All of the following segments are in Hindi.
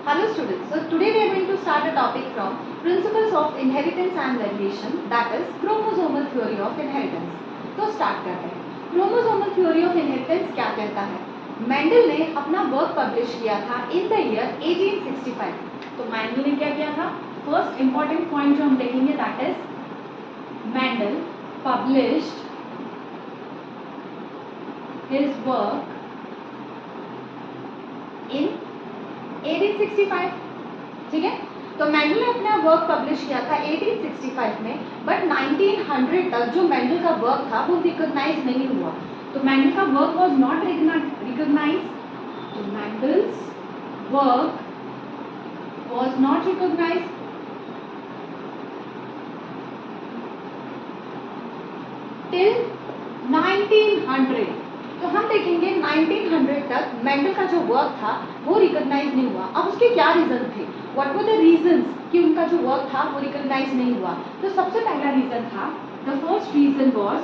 Hello students, so today we are going to start a topic from Principles of Inheritance and Variation, that is Chromosomal Theory of Inheritance. तो start करते हैं. Chromosomal Theory of Inheritance क्या कहता है? मेंडल ने अपना वर्क पब्लिश किया था in the year 1865. तो मेंडल ने क्या किया था? फर्स्ट इंपॉर्टेंट पॉइंट जो हम देखेंगे that is Mendel published his work in 1865. ठीक है, तो मेंडल ने अपना वर्क पब्लिश किया था 1865 में, बट 1900 तक जो मेंडल का वर्क था वो रिकॉग्नाइज नहीं हुआ. तो मेंडल का वर्क वाज नॉट रिकॉग्नाइज्ड. तो Mendel's work was not recognised till 1900. तो हम देखेंगे 1900 तक मेंडल का जो वर्क था वो रिकॉग्नाइज नहीं हुआ. अब उसके क्या रीजन थे? व्हाट वर द रीजंस कि उनका जो वर्क था वो रिकॉग्नाइज नहीं हुआ? तो सबसे पहला रीजन था, द फर्स्ट रीजन वाज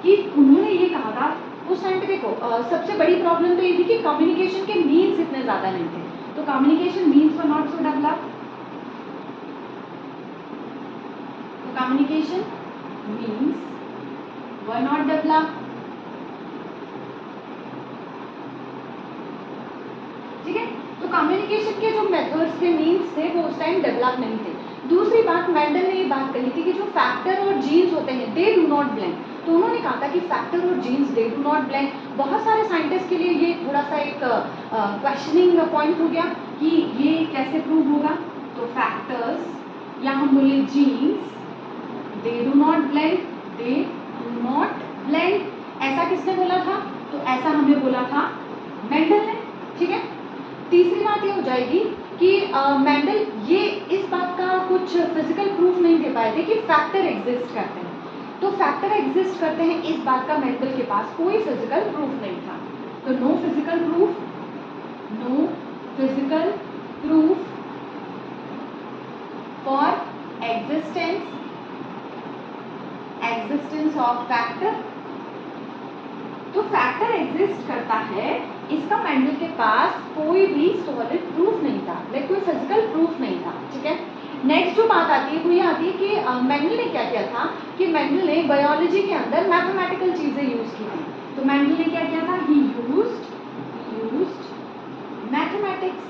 कि उन्होंने ये कहा था उस टाइम पे देखो सबसे बड़ी प्रॉब्लम तो ये थी कि कम्युनिकेशन के मीन्स इतने ज़्यादा नहीं थे. तो communication means were not so develop. तो communication means were not develop. ठीक है, तो कम्युनिकेशन के जो मेथड्स थे, मीन्स थे, वो उस टाइम डेवलप नहीं थे. दूसरी बात, मेंडल ने ये बात कही थी कि जो फैक्टर और जीन्स होते हैं दे डू नॉट ब्लेंड. तो उन्होंने कहा था कि फैक्टर और genes they do not blend. बहुत सारे साइंटिस्ट के लिए ये थोड़ा सा एक क्वेश्चनिंग पॉइंट हो गया कि ये कैसे प्रूव होगा. तो फैक्टर्स या हम बोले genes they do not blend, they do not blend. ऐसा किसने बोला था? तो ऐसा हमें बोला था मेंडल ने. ठीक है, तीसरी बात ये हो जाएगी कि मेंडल ये इस बात का कुछ फिजिकल प्रूफ नहीं दे पाए थे कि फैक्टर एग्जिस्ट करते हैं. तो फैक्टर एग्जिस्ट करते हैं इस बात का मेंडल के पास कोई फिजिकल प्रूफ नहीं था. तो no physical proof, no physical proof for existence of factor. तो फैक्टर एग्जिस्ट करता है, इसका मेंडल के पास कोई भी सॉलिड प्रूफ नहीं था, लाइक कोई फिजिकल प्रूफ नहीं था. ठीक है, नेक्स्ट जो बात आती है वो ये आती है कि मेंडल ने क्या किया था कि मेंडल ने बायोलॉजी के अंदर मैथमेटिकल चीजें यूज की थी. तो मेंडल ने क्या किया था? ही यूज्ड मैथमेटिक्स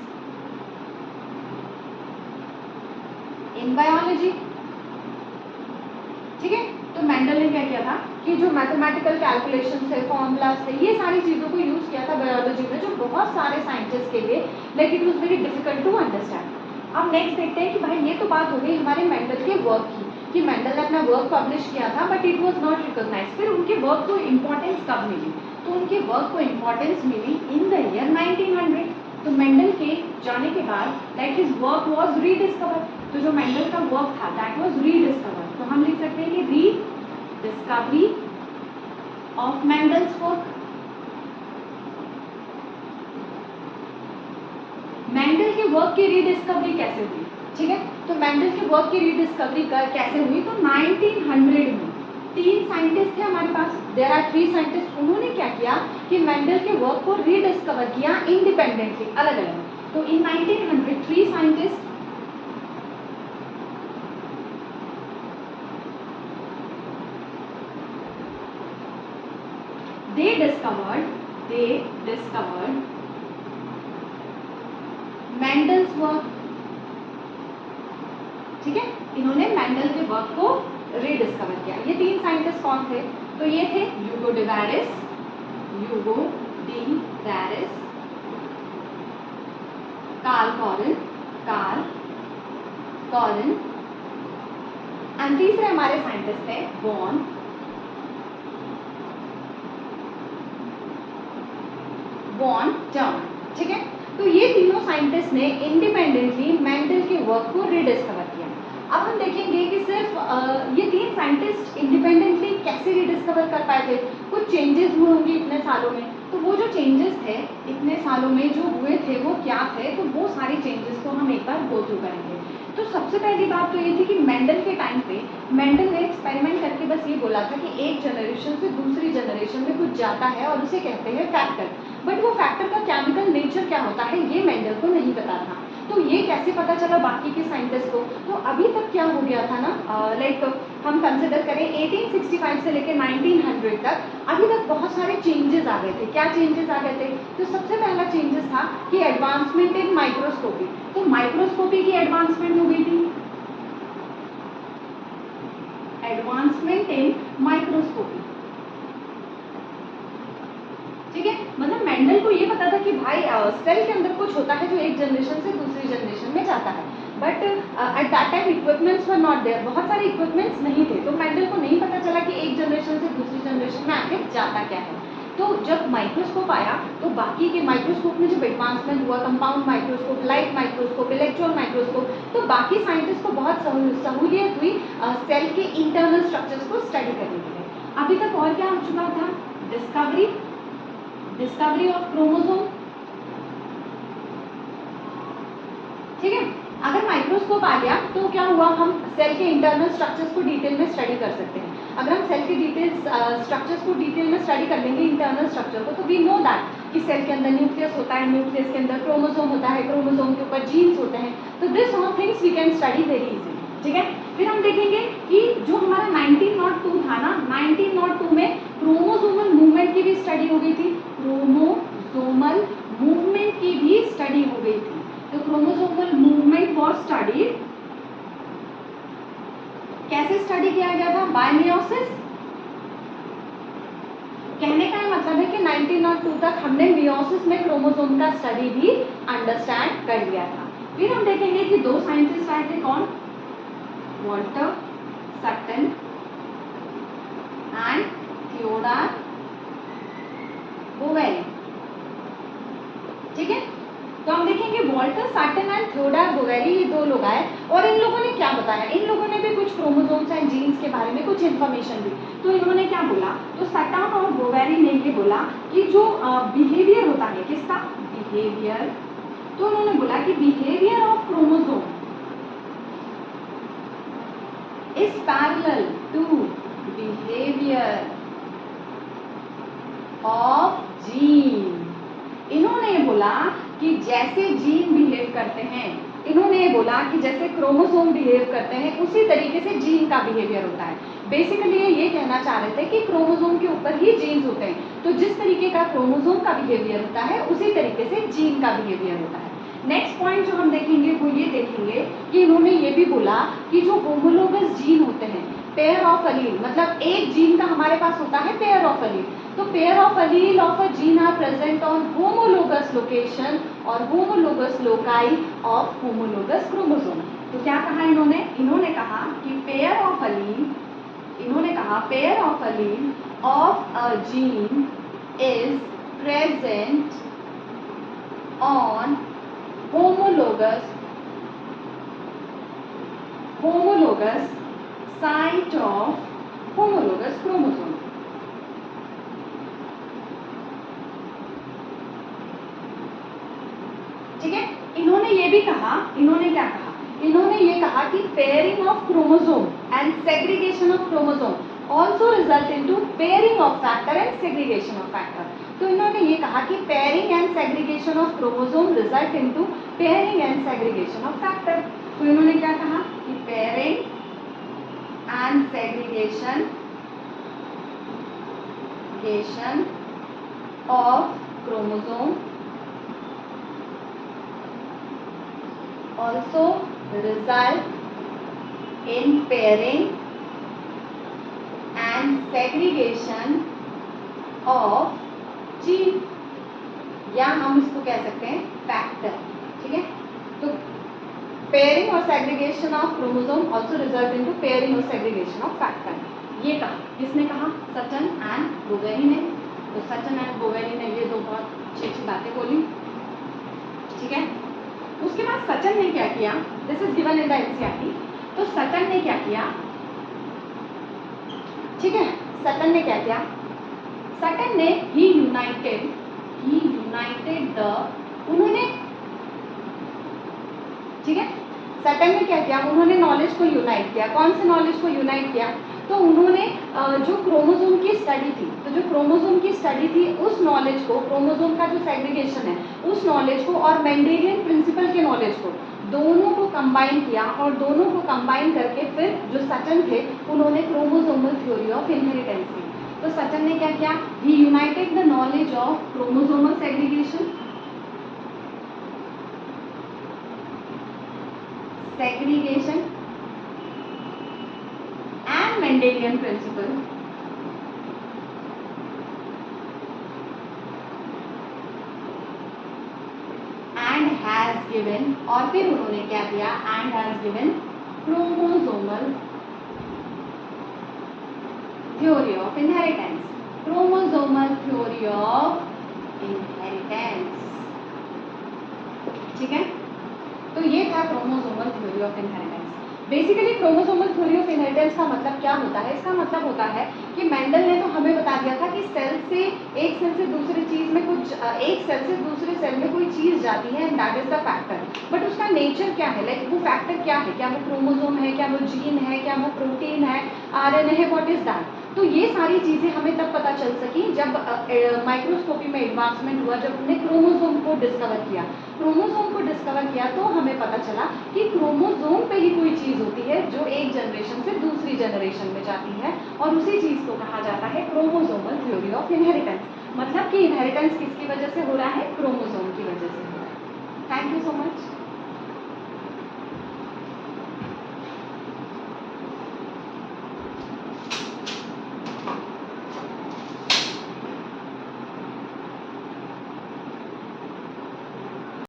इन बायोलॉजी. ठीक है, तो मेंडल ने क्या किया था कि जो मैथमेटिकल कैलकुलेशंस थे, फॉर्मूलाज थे, ये सारी चीज़ों को यूज़ किया था बायोलॉजी में, जो बहुत सारे साइंटिस्ट के लिए like it was very difficult to understand. अब नेक्स्ट देखते हैं कि भाई ये तो बात हो गई हमारे मेंडल के वर्क की कि मेंडल ने अपना वर्क पब्लिश किया था but it was not recognise. फिर उनके वर्क को इम्पोर्टेंस कब मिली? तो उनके वर्क को इम्पोर्टेंस मिली इन द ईयर 1900. तो मेंडल के जाने के बाद like his work was rediscovered. तो जो मेंडल का वर्क था दैट वाज रीडिस्कवर्ड. तो हम लिख सकते हैं कि rediscovery of Mendel's work. Mendel के वर्क की रीडिस्कवरी कैसे हुई? ठीक है, तो मेंडल के वर्क की रीडिस्कवरी कैसे हुई? तो 1900 में 3 साइंटिस्ट थे हमारे पास. There are 3 scientist. उन्होंने क्या किया कि मेंडल के वर्क को रीडिस्कवर किया इंडिपेंडेंटली, अलग अलग. तो इन 1900 3 scientist they discovered Mendel's work. ठीक है, इन्होंने मेंडल के वर्क को रीडिस्कवर किया. ये 3 साइंटिस्ट कौन थे? तो ये थे Hugo de Vries, Carl Correns and तीसरे हमारे साइंटिस्ट थे वॉन टर्नर. ठीक है, तो ये तीनों साइंटिस्ट ने इंडिपेंडेंटली मेंडल के वर्क को रीडिस्कवर किया. अब हम देखेंगे कि सिर्फ ये 3 साइंटिस्ट इंडिपेंडेंटली कैसे रीडिस्कवर कर पाए थे. कुछ चेंजेस हुए होंगे इतने सालों में. तो वो जो चेंजेस थे इतने सालों में जो हुए थे वो क्या थे? तो वो सारे चेंजेस को हम एक बार गो थ्रू करेंगे. तो सबसे पहली बात तो ये थी कि मेंडल के टाइम पे मेंडल ने एक्सपेरिमेंट करके बस ये बोला था कि एक जनरेशन से दूसरी जनरेशन में कुछ जाता है और उसे कहते हैं फैक्टर. बट वो फैक्टर का केमिकल नेचर क्या होता है ये मेंडल को नहीं पता था. तो ये कैसे पता चला बाकी के साइंटिस्ट को? तो अभी तक क्या हो गया था ना, लाइक हम कंसिडर करें 1865 से लेकर 1900 तक, अभी तक बहुत सारे चेंजेस आ गए थे। क्या चेंजेस आ गए थे? तो सबसे पहला चेंजेस था कि एडवांसमेंट इन माइक्रोस्कोपी। तो माइक्रोस्कोपी की एडवांसमेंट हो गई थी, एडवांसमेंट इन माइक्रोस्कोपी, ठीक है। मतलब मेंडल को ये पता था कि भाई सेल के अंदर कुछ होता है जो एक जनरेशन से दूसरी जनरेशन में जाता है, but at that time equipments were not there, बहुत सारे इक्विपमेंट्स नहीं थे, तो मेंडल को नहीं पता चला कि एक जनरेशन से दूसरी जनरेशन में आगे जाता क्या है। तो जब माइक्रोस्कोप आया तो बाकी के माइक्रोस्कोप में जब एडवांसमेंट हुआ, compound microscope, light microscope, electron microscope, तो बाकी साइंटिस्ट को बहुत सहूलियत हुई सेल के इंटरनल स्ट्रक्चर्स को स्टडी करने के लिए। अभी तक और क्या हो चुका था? डिस्कवरी ऑफ क्रोमोसोम, ठीक है। अगर माइक्रोस्कोप आ गया तो क्या हुआ, हम सेल के इंटरनल स्ट्रक्चर्स को डिटेल में स्टडी कर सकते हैं। अगर हम सेल के स्ट्रक्चर्स को डिटेल में स्टडी कर लेंगे, इंटरनल स्ट्रक्चर को, तो वी नो दैट कि सेल के अंदर न्यूक्लियस होता है, न्यूक्लियस के अंदर क्रोमोसोम होता है, क्रोमोसोम के ऊपर जीन्स होते हैं। तो this all things we can study very easily, ठीक है। फिर हम देखेंगे कि जो हमारा 1902 था ना, 1902 में क्रोमोसोमल मूवमेंट की भी स्टडी हो गई थी, क्रोमोसोमल मूवमेंट की भी स्टडी हो गई थी। तो क्रोमोसोमल मूवमेंट वॉज स्टडीड, कैसे स्टडी किया गया था? Bye meiosis. कहने का मतलब है कि 1902 तक हमने मियोसिस में क्रोमोसोम का स्टडी भी अंडरस्टैंड कर लिया था। फिर हम देखेंगे कि दो साइंटिस्ट आए थे, कौन? वॉल्टर सटन एंड थियोडोर बोवेली, ठीक है। तो हम देखेंगे वॉल्टर सटन एंड थियोडोर बोवेली, ये दो लोग आए और इन लोगों ने क्या बताया? इन लोगों ने भी कुछ क्रोमोसोम्स एंड जीन्स के बारे में कुछ इन्फॉर्मेशन दी। तो इन्होंने क्या बोला? तो सटन और बोवेली ने ये बोला कि जो बिहेवियर होता है, किसका बिहेवियर, तो उन्होंने बोला कि behaviour of chromosome is parallel to behaviour of gene. इन्होंने बोला कि जैसे जीन बिहेव करते हैं, इन्होंने बोला कि जैसे क्रोमोसोम बिहेव करते हैं उसी तरीके से जीन का बिहेवियर होता है। बेसिकली ये कहना चाह रहे थे कि क्रोमोसोम के ऊपर ही जीन्स होते हैं, तो जिस तरीके का क्रोमोसोम का बिहेवियर होता है उसी तरीके से जीन का बिहेवियर होता है। नेक्स्ट पॉइंट जो हम देखेंगे वो ये देखेंगे कि इन्होंने ये भी बोला कि जो होमोलोगस जीन होते हैं, पेयर ऑफ अलील, मतलब एक जीन का हमारे पास होता है पेयर ऑफ अलील, तो pair of allele of a gene are present on homologous location और homologous loci of homologous chromosome. तो क्या कहा इन्होंने? इन्होंने कहा कि पेयर ऑफ अलील, इन्होंने कहा pair of allele of a gene is present on homologous site of homologous chromosome, ठीक है। इन्होंने ये भी कहा, इन्होंने क्या कहा? इन्होंने ये कहा कि pairing of chromosome and segregation of chromosome also result into pairing of factor and segregation of factor. तो इन्होंने ये कहा कि pairing and segregation of chromosome result into pairing and segregation of factor. तो इन्होंने क्या कहा कि pairing and segregation of chromosome also result in pairing and segregation of gene, या हम इसको कह सकते हैं फैक्टर, ठीक है। तो पेयरिंग और segregation of chromosome also result into pairing और सेग्रीगेशन ऑफ फैक्टर। ये कहा, किसने कहा? सटन एंड बोवेली ने। तो सटन एंड बोवेली ने ये दो बहुत अच्छी अच्छी बातें बोली, ठीक है। उसके बाद सटन ने क्या किया? This is given in the NCERT. तो सटन ने क्या किया? ठीक है, सटन ने क्या किया? सटन ने ही यूनाइटेड द, उन्होंने, ठीक है, सटन ने क्या किया, उन्होंने नॉलेज को यूनाइट किया। कौन से नॉलेज को यूनाइट किया, तो उन्होंने जो क्रोमोसोम की स्टडी थी, तो जो क्रोमोसोम की स्टडी थी उस नॉलेज को, क्रोमोसोम का जो सेग्रीगेशन है उस नॉलेज को और मेंडेलियन प्रिंसिपल के नॉलेज को, दोनों को कंबाइन किया और दोनों को कंबाइन करके फिर जो सटन थे उन्होंने क्रोमोसोमल थ्योरी ऑफ इनहेरिटेंस दी। तो सटन ने क्या किया, he united the knowledge of chromosomal segregation, and Mendelian principle and has given, और फिर उन्होंने क्या किया, and has given chromosomal theory of inheritance, chromosomal theory of inheritance। ठीक है, तो ये था chromosomal theory of inheritance. Basically chromosomal theory of inheritance का मतलब क्या होता है, इसका मतलब होता है कि मेंडल ने तो हमें बता दिया था कि सेल से, एक सेल से दूसरी चीज में कुछ, एक सेल से दूसरे सेल में कोई चीज जाती है and that is the factor, but उसका नेचर क्या है, लाइक वो फैक्टर क्या है, क्या वो क्रोमोसोम है, क्या वो जीन है, क्या वो प्रोटीन है, आरएनए है, व्हाट इज दैट। तो ये सारी चीज़ें हमें तब पता चल सकी जब माइक्रोस्कोपी में एडवांसमेंट हुआ, जब हमने क्रोमोसोम को डिस्कवर किया। क्रोमोसोम को डिस्कवर किया तो हमें पता चला कि क्रोमोसोम पे ही कोई चीज़ होती है जो एक जनरेशन से दूसरी जनरेशन में जाती है, और उसी चीज़ को कहा जाता है क्रोमोसोमल थ्योरी ऑफ इनहेरिटेंस। मतलब कि इनहेरिटेंस किसकी वजह से हो रहा है, क्रोमोसोम की वजह से हो रहा है। Thank you so much.